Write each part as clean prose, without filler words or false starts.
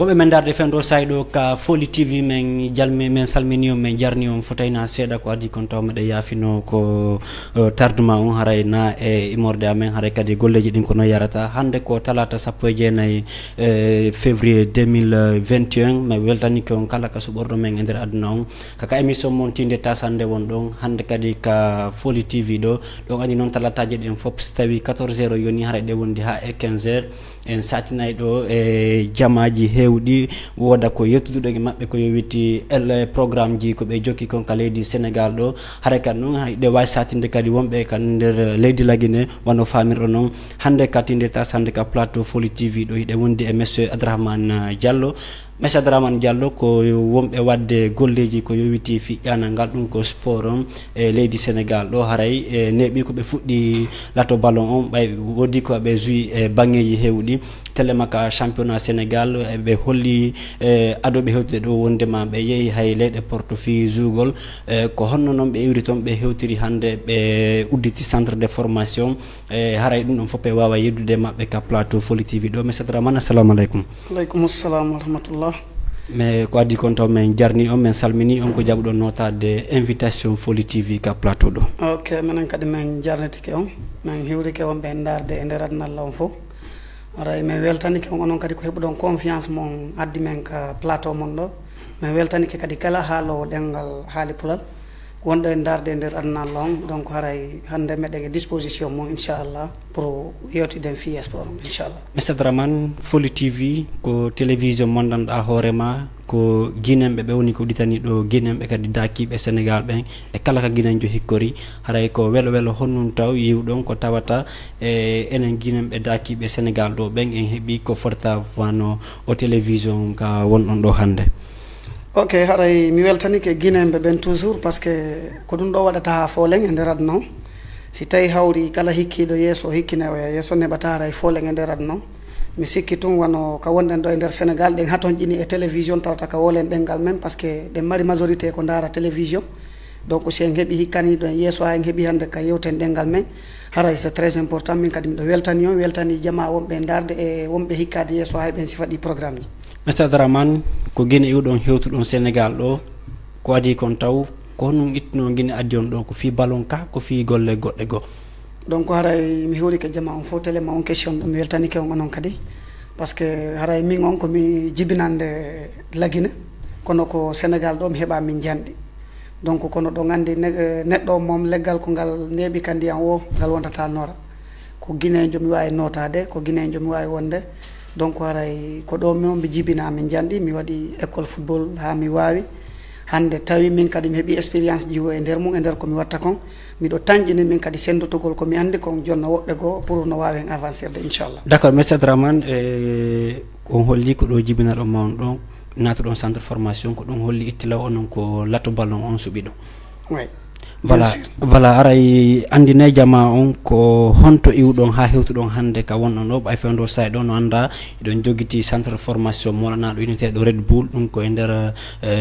hoɓe men darde fen ɗo sayɗo ka Foli TV men jalmi men salmini on men jarni on fotayna seeɗa ko addi kon taw meɗen yaafino ko tardement on haray na e immorde amen haray kadi golleji ɗin kono yarata hande ko talata 19 février 2021 mi weltanike on kala ka suɓorɗo men e nder aduna on kaka émission mon tinde tasande won ɗon hande kadi ka Foli TV ɗo ɗon andi noon talataji ɗen fof so tawi 14 heures yoni haray ɗe wondi ha e 15 heures en satinayi ɗo e jamaji hewɗi woda ko yettuduɗo e mabɓe ko yowiti programme ji ko ɓe jokki kon ka leydi Sénégal ɗo haray kadi noon ɗe wawi satinde kadi wonɓe kan nder leydi Laguine wano famirɗo noon hande ka tinde tas hande ka plateau Foli TV ɗo hiɗe wondi e monsieur Abdrahmane Diallo. Monsieur Abdrahmane Diallo ko wonɓe wadde golleji ko yowiti fiƴƴanal ngal ɗum ko sport on e leydi Sénégal ɗo haray e neeɓi koɓe fuɗɗi lato ballon on ɓay wodi ko ɓe joui e banggueji hewɗi télémaka championnat Sénégal ɓe holli adoɓe hewtude ɗo wondema ɓe yeehi hay leyɗe porto fi jougol ko honno noon ɓe iwri toon ɓe hewtiri hande ɓe udditi centre de formation haray ɗum ɗon fof ɓe wawa yeddude mabɓe ka plateau Foli TV ɗo. Monsieur Abdrahmane assalamu aleykum. Aleykum assalam wa rahmatullah. mais ko addi kon taw men jarni on men salmini on ko jaɓuɗon notade invitation Foli TV ka plateau ɗo. Ok, minen kadi min jarnitike on min hiwrike on ɓe darde e nder aduna Allah on fof aray min weltanike on onon kadi ko heɓuɗon confiance mon addi men ka plateau mon ɗo min weltanike kadi kala haalowo ɗengal haali pulal wonɗo e darde e nder aduna Allah on donc haray hande meɗen e disposition mon inchallah pour yewtiden fi sport on inchallah. Monsieur Abdrahmane, Foli TV ko télévision mondanɗa hoorema ko guinemɓe ɓe woni ko ɗitani ɗo guinemɓe kadi dakiɓe Sénégal ɓen e kala ka guinenjo hikkori haray ko welo welo honnum taw yiwɗon ko tawata e enen guinemɓe dakiɓe Sénégal ɗo ɓen en heeɓi ko fota wano o télévision ka wonɗon ɗo hande. Ok, haray mi weltanike guinemɓe ɓen toujours par ce que ko ɗum ɗo waɗata ha foleng e nder aduna o si tawi hawri kala hikkiɗo yeeso hikkinewoya yeeso neɓata haray foleng e nder aduna o mi sikki tun wano ka wonɗen ɗo e nder Sénégal ɗen haton ƴini e télévision tawata ka wolen ɗengal men par ce que ɗen mari majorité ko dara télévision donc si en heeɓi hikkaniɗo en yeeso ha en heeɓi hande ka yewten ɗengal men haray c'est très important min kadi miɗo weltani on weltani jama wonɓe darde e wonɓe hikkade yeeso ha ɓen sifaɗi programme ji. Monsieur Abdrahmane ko guine iwɗon hewtuɗon Sénégal ɗo ko adi kon taw ko honum ittino guine addi on ɗo ko fi ballon ka ko fi golle goɗɗe goo. Donc haray mi hewrike jama on fof téléma on question ɗum mi weltanike on onon kadi par ce que haray min on komi jibinande Laguine kono ko Sénégal ɗo mi heeɓa min janɗi donc kono ɗo gandi neɗɗo mom leggal ko ngal neeɓi ka ndiyam o ngal wontata noora ko guinejo mi wawi notade ko guinejo mi wawi wonde donc haray ko ɗo min mi jibina min janɗi mi waɗi école football ha mi wawi hande tawi min kadi mi heeɓi expérience jiwo e nder mum e nder komi watta kon miɗo tanƴini min kadi sendotogol komi andi kon jonna woɓɓe goo pour no wawen avancer de inchallah. D' accord Monsieur Abdrahmane on holli ko ɗo jibina ɗo mawno ɗon natoɗon centre formation ko ɗum holli ittila onon ko lato ballon on suuɓi ɗum. Oui. Voilà aray andine jama on ko honto iwɗon ha hewtuɗon hande ka wonɗon ɗo ɓay fewdo say ɗo no anda eɗon joguiti centre formation molanaɗo unité ɗo Red Bull ɗum ko e nder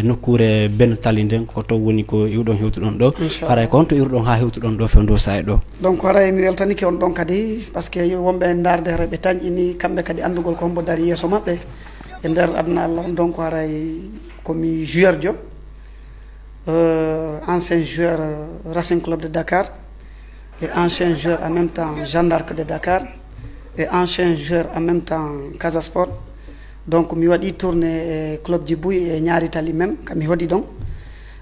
nokkure Ben Tali nden ko to woni ko iwɗon hewtuɗon ɗo haray ko honto iwɗon ha hewtuɗon ɗo fewdo say ɗo. Donc haray mi weltanike on ɗon kadi par ce que wonɓe darde haray ɓe tañƴini kamɓe kadi andugol ko hombo dari yeeso mabɓe e nder aduna Allah on donc haray komi joueur jo ancien joueur Racing Club de Dakar et ancien joueur en même temps Jeanne d'Arc de Dakar et ancien joueur en même temps Casa Sport donc mi waɗi tourné e club ji Bouy e Ñaari Tali même kami hoɗi ɗon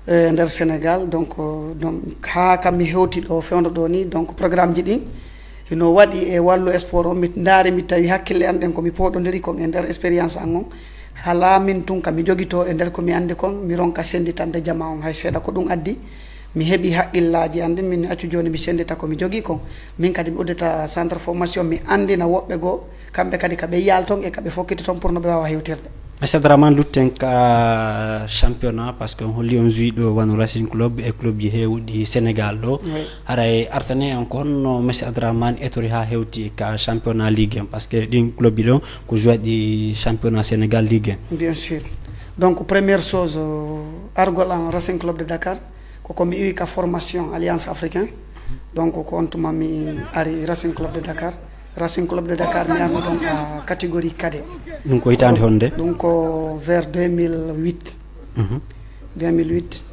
e nder Sénégal donc ha kam mi hewti ɗo fewdo ɗo ni donc programme ji ɗin ino waɗi e wallu sport o mi daari mi tawi hakkille an ɗen komi poɗodiri kon e nder expérience an on hala min tun kam mi joguito e nder komi andi kon mi ronka senditande jama on hay seeɗa ko ɗum addi mi heeɓi haqqillaji andi min accu joni mi sendita komi jogui kon min kadi mi uddita centre formation mi andina woɓɓe goo kamɓe kadi kaɓe yaal ton e kaɓe fokkiti toon pour no ɓe wawa hewtirde. Monsieur Abdrahmane lutten ka championnat par ce que on holli on joui ɗo wano Racing Club e club ji hewɗi Sénégal ɗo haray artane on ko honno Monsieur Abdrahmane etori ha hewti ka championnat Ligue 1 par ce que ɗin club ji ɗo ko joiɗi championnat Sénégal Ligue 1. Bien sûr, donc première chose argol en Racing Club de Dakar ko komi iwi ka formation Alliance Africain donc ko on tuma mi ari Racing Club de Dakar Racing Club de Dakar mi arno ɗon à catégorie cadet. ɗum ko hitande honde ɗum ko vers 2008. 2008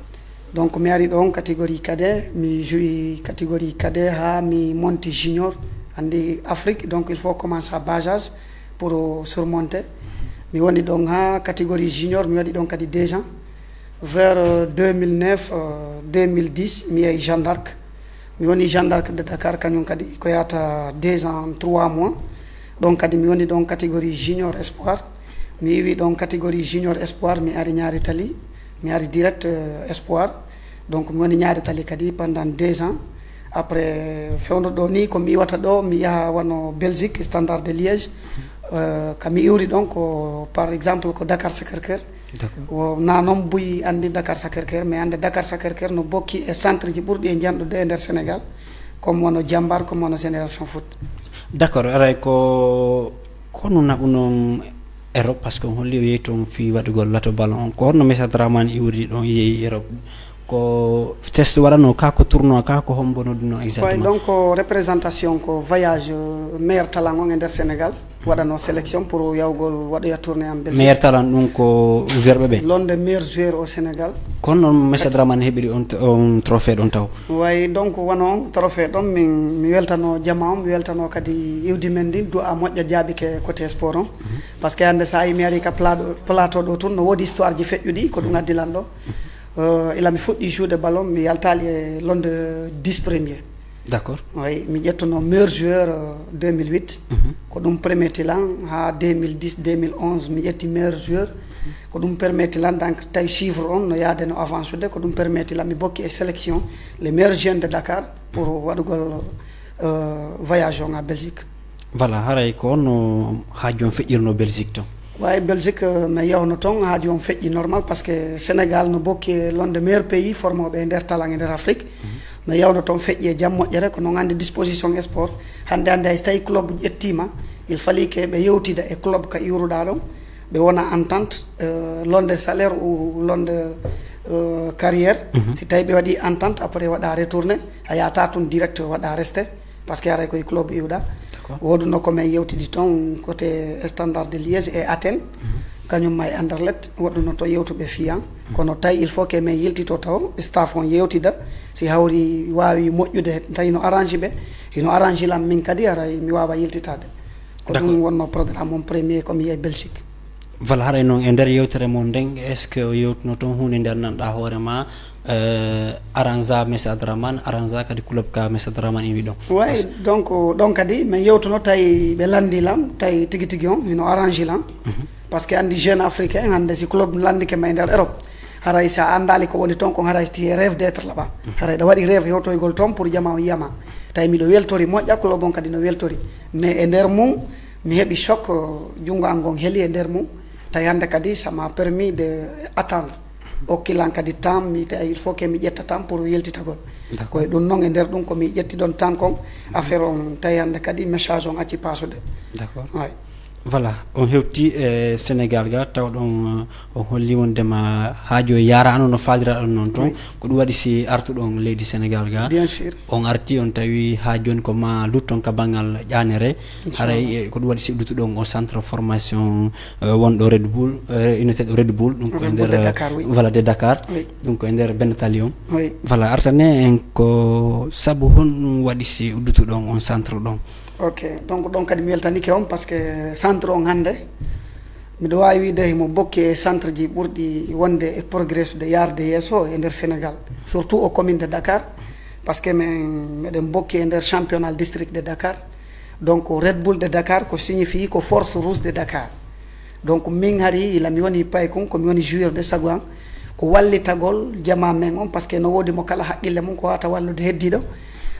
donc mi ari ɗon catégorie cadet mi joui catégorie cadet ha mi monti junior andi Afrique donc il faut commencer à bas âge pour surmonter mi woni ɗon ha catégorie junior mi waɗi ɗon kadi 2 ans vers 2009 2010 mi yehi Jeanne d'Arc mi woni Jeanne d'Arc de Dakar kañum kadi ko yata 2 ans 3 mois ɗon kadi mi woni ɗon catégorie junior espoir mi iwi ɗon catégorie junior espoir mi ari Ñaari Tali mi ari direct espoir donc mi woni Ñaari Tali kadi pendant 2 ans après fewno ɗo ni komi iwata ɗo mi yaha wano Belgique Standard de Liège kami iwri ɗon ko par exemple ko Dakar Sacré-Cœur na noon buyi andi Dakar Sacré-Cœur mais ande Dakar Sacré-Cœur no bokki e centre ji ɓurɗi e janɗude e nder Sénégal comme wono Jambar comme wono Génération Foot. D'accord aray ko kono naɓu noon Europe par ce que on holli o yehi toon fi waɗugol lato ballon on ko honno Messa Dramane iwri ɗon yehi Europe ko test waɗano ka ko tournoi ka ko hombonoduno exactement donc représentation ko voyage meilleur talent on e nder Sénégal waɗano sélection pour yawgol waɗoya tournée en Belgique meilleur talent ɗum ko verɓe ɓe l'un des meilleurs joueurs au Sénégal kono noon Messa Dramane heɓiri on trophée ɗon taw way donc wono on trophée ɗon mi weltano jama on mi weltano kadi iwdi men ndi du'a moƴƴa jaabike côté sport on par ce que hande sa yi mi ari ka plateau ɗo tun no woodi histoire ji feƴƴuɗi ko ɗum addilan ɗo ila mi fuɗɗi joude ballon mi yaltali e l'onde 10 premier d'accord oui mi ƴettuno meilleur joueur 2008 ko ɗum premier tilan ha 2010 2011 mi ƴetti meilleur joueur ko ɗum permetti lan donc tawi chiffre on no yaade no avance ude ko ɗum permetti lan mi bokki e sélection les meilleurs jeunes de Dakar pour waɗugol voyage on à Belgique voilà haray ko onno haaju on feƴƴirno Belgique to way Belgique mi yewno toon haaju on feƴƴi normal par ce que Sénégal no bokki l'un des meilleurs pays formoɓe e nder talent e nder Afrique mi yewno toon feƴƴi e jaam moƴƴere ko noon andi disposition e sport hande hande hay so tawi club ƴettima il fallait que ɓe yewtida e club ka iwruɗa ɗon ɓe wona entente londe salaire ou londe carrière si tawi ɓe waɗi entente après waɗa retourné a yata toon direct waɗa resté par ce que aray koye club iwɗa woduno komin yewtidi toon côté Standard de Liège et Athènes kañum ma e Anderlecht woɗɗuno to yewtuɓe fiyan kono tawi il faut que min yiltito taw staff on yewtida si hawri wawi moƴƴude tawi no arrange ɓe hino arrange lam min kadi aray mi wawa yiltitade ko ɗum wonno programme on premier komi yiye Belgique voilà haray noon e nder yewtere mon nden est ce que o yewtuno toon hunde nder nanɗa hoorema arrange Messa Dramane arrange kadi club ka Messa Dramane iwi ɗon way donc ɗon kadi min yewtuno tawi ɓe landilam tawi tigui tigui on hino arrange lam par ce que andi jeune africain hande si club landike ma e nder Europe haray sa andali ko woni toon ko haray ti rêve d' être là-bas haray ɗa waɗi rêve yewtoygol toon pour jama o yiyama tawi miɗo weltori moƴƴa club on kadi no weltori mais e nder mum mi heeɓi choc jungo an gon heeli e nder mum tawi hande kadi ça m'a permis de attendre okkilan kadi temps mi tawi il faut que mi ƴetta temps pour yeltitagol koye ɗum noon e nder ɗum komi ƴetti ɗon temps kon affaire on tawi hande kadi message on acci pasude d'accord ouais. voilà on hewti e Sénégal ga taw ɗon on holli wondema haajo yarano no fadira ɗon noon toon ko ɗum waɗi si artuɗon leydi Sénégal ga bien sûr on arti on tawi ha joni ko ma lutton ka banggal ƴanere haray ko ɗum waɗi si luttuɗon o centre formation wonɗo Red Bull unité ɗo Red Bull ɗum ko e nder voilà de Dakar ɗum ko e nder Benetali on voilà artane en ko saabu hon waɗi si luttuɗon on centre ɗon ok donc ɗon kadi mi weltanike on par ce que centre on hande miɗo wawi wiide himo bokki e centre ji ɓurɗi wonde e progressude yarde yesso e nder Sénégal surtout au commune de Dakar par ce que meɗen bokki e nder championnat district de Dakar donc Red Bull de Dakar ko signifie ko force rouge de Dakar donc min hari ila mi woni pay kon komi woni joueur de sago an ko wallitagol jama men on par ce que no wodi mo kala haqqille mum ko wata wallude heddiɗo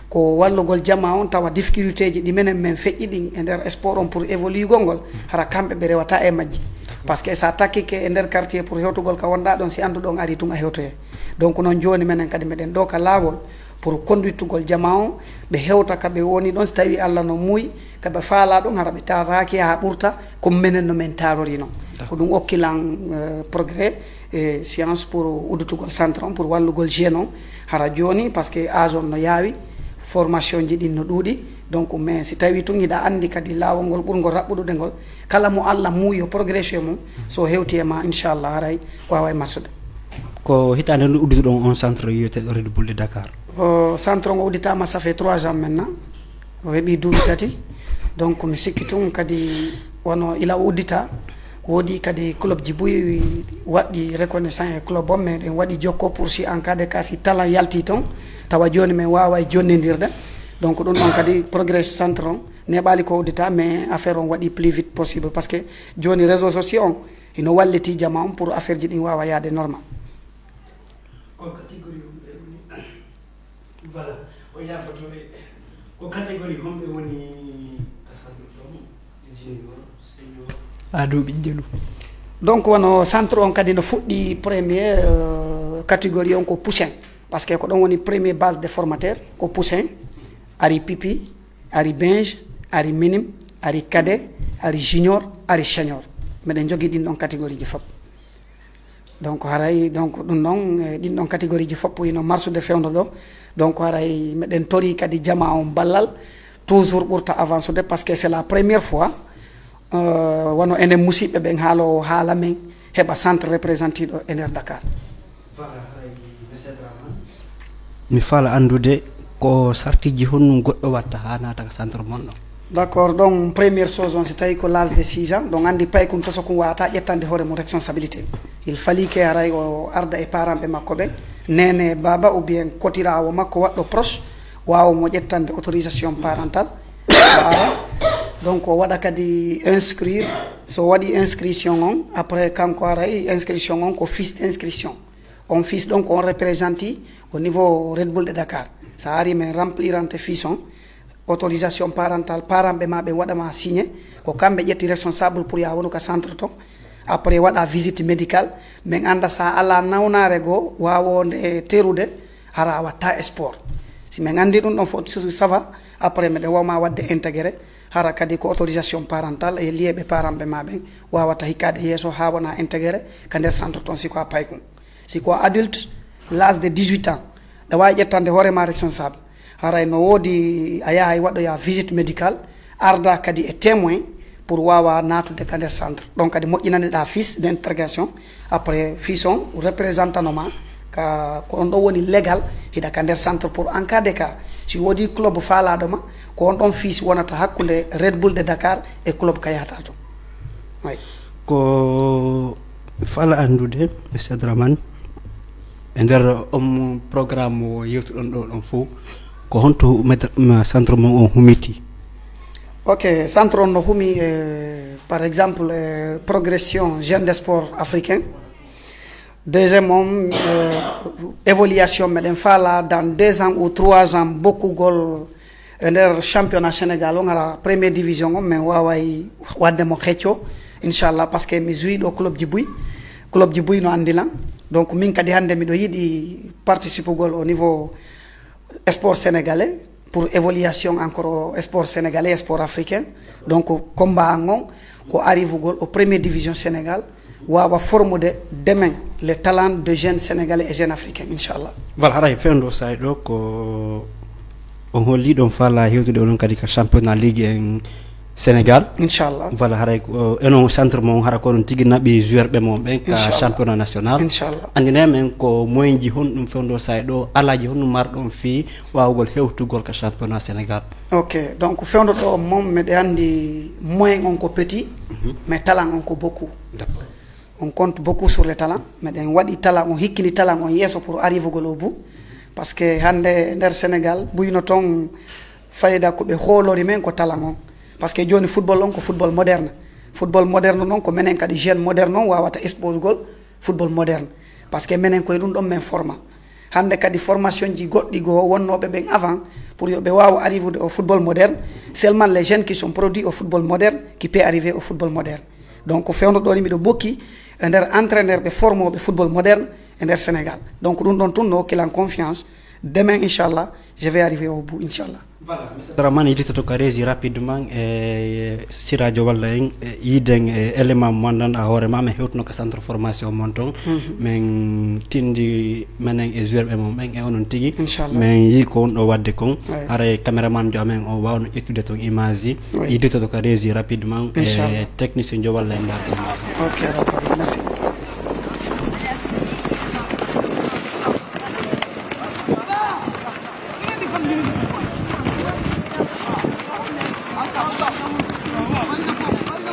ko wallugol jama on tawa difficulté ji ɗi menen men feƴƴi ɗin e nder sport on pour évoluegol ngol hara kamɓe ɓe rewata e majji par ce que sa takkike e nder quartier pour hewtugol ka wonɗa ɗon si anduɗon ari tun a hewtoye donc noon joni menen kadi meɗen ɗo ka laawol pour conduitugol jama on ɓe hewta kaɓe woni ɗon so tawi Allah no muuyi kaɓe faala ɗon hara ɓe taraki ha ɓurta ko menen no men tarori noon ko ɗum hokkilan progrès e science pour uddutugol centre on pour wallugol jeune on hara joni par ce que âge on no yaawi formation ji ɗin no ɗuuɗi donc mais si tawi tun yiɗa andi kadi lawol ngol ɓurgol raɓɓuɗude ngol kala mo Allah muuyo progression mum so hewti e ma inchallah haray wawa e marsude ko hitande nde uddituɗon on centre wiyeteɗo Red Bull de Dakar? Centre ngo udditama ça fait 3 ans maintenant o heeɓi duuɓi tati donc mi sikki tun kadi wono ila uddita woodi kadi club ji boyi waɗɗi reconnaissant e club on meɗen waɗi jokko pour si en cas de cas si talent yalti toon tawa joni min wawa e jonnodirde donc ɗum ɗon kadi progrès centre on neɓali ko uddita mais affaire on waɗi plus vite possible par ce que joni réseau sociaux on ino walliti jama on pour affaire ji ɗin wawa yaade normal. Ko catégorie homɓe woni voilà o yafoto ko catégorie homɓe woni kasantoɗon junior senior aɗo ɓiƴƴe ɗum donc wono centre on kadi no fuɗɗi premier catégorie on ko poussin par ce que ko ɗon woni premier base de formateur ko poussin ari pipi ari binge ari minime ari cadet ari junior ari senior meɗen jogui ɗin ɗon catégorie ji fof donc haray donc ɗum ɗon ɗin ɗon catégorie ji fof ino marsude fewdo ɗo donc haray meɗen tori kadi jama on ballal toujours ɓurta avancude par ce que c'est la première fois wono enen musidɓe ɓen haalowo haala men heɓa centre représentiɗo e nder Dakar. mi faala andude ko sartiji honno goɗɗo watta ha naata ka centre mon ɗo? D'accord, donc première chose on si tawi ko l'âge de 6 ans donc andi pay kum toso kum wawata ƴettande hoore mum responsabilité il fallait que aray o arda e parent ɓe makko ɓe nene baba ou bien kotirawo makko waɗɗo proche wawa mo ƴettande autorisation parentale donc o waɗa kadi inscrire so waɗi inscription on après kanko aray inscription on ko fiche d'inscription on fiche donc on représente au niveau Red Bull de Dakar sa ari men remplirante fiche on autorisation parentale parent ɓe ma ɓe waɗama signé ko kamɓe ƴetti responsable pour ya wonu ka centre to après waɗa visite médicale min anda sa ala nawnare goo wawode terude hara watta sport si min andi ɗum ɗon fof ça va après meɗen wawma wadde intégré hara kadi ko autorisation parentale e liyeɓe parent ɓe ma ɓen wawata hikkade yesso ha wona intégré ka nder centre ton siko a paykum siko adulte l'âge de 18 ans ɗa wawi ƴettande hoorema responsable haray no woodi a yaha waɗoya visite médicale arda kadi e témoin pour wawa natude ka nder centre donc kadi moƴƴinandeɗa fiche d' interrogation après fiche on représentanoma ka ko on ɗon woni légal hiɗa ka nder centre pour en cas de cas si woodi club faalaɗoma ko on ɗon fiche wonata hakkude Red Bull de Dakar e club ka yahata to oui. Ko fala andude monsieur Dramane e nder programme o yewtuɗon ɗo ɗon fof ko honto centre mon on humiti? Ok, centre on no humi par exemple progression jeune des sports africain deuxièmement évaluation meɗen faala dans 2 ans ou 3 ans beaucoup gol e nder championnat Sénégal on ara première division on min waway waddemo hecco inchallah par ce que mi joui ɗo club ji buy no andilan donc min kadi hande miɗo yiiɗi participe gol au niveau sport sénégalais pour évaluation encore au sport sénégalais sport africain donc combat on ko arrivugol au première division Sénégal wawa formude demain les talents de jeunes sénégalais et jeunes africains inchallah. Voilà haray fewndo say ɗo ko on holli ɗon faala hewtude onon kadi ka championnat ligue en Sénégal inchallah. Voilà haray enon centre mon hara ko non tigui naɓi joueur ɓe mon ɓen ka championnat national inchallah. andine men ko moyen ji honɗum fewndo say ɗo alaji honɗum marɗon fi wawugol hewtugol ka championnat Sénégal? Ok, donc fewndo ɗo mom meɗe andi moyen on ko petit mais talent on ko beaucoup. D'accord. On compte beaucoup sur les talents meɗen waɗi talent on hikkini talent on yesso pour arrivugol au bout parce que hande nder Sénégal buyno ton fayida ko ɓe hoolori men ko talent on parce que joni football on ko football moderne noon ko menen kadi jeune moderne on wawata expose gol football moderne parce que menen koye ɗum ɗon min forma hande kadi formation ji goɗɗi goo wonnoɓe ɓen avant pour yoɓe wawa arrivude au football moderne seulement les jeunes qui sont produits au football moderne qui peut arriver au football moderne donc fewndo ɗo ni miɗo bokki e nder entraîneur ɓe formoɓe football moderne e nder Sénégal donc ɗum ɗon tun no hokkilan confiance demain inchallah je vais arriver au bout, Inch'Allah. Voilà, Mr. Dramane yiɗitoto ko rési rapidement si radio walla en yiiden élément mo gandanɗa hoore ma min hewtuno ko centre formation mon toon min tindi menen e joueur ɓe mom ɓen e onon tigui min yi ko wonɗo wadde kon haray caméraman jo amen o wawno ƴettude toon image ji yidditoto ko rési rapidement e technicien jo walla en garɗo ok, merci. Thank you.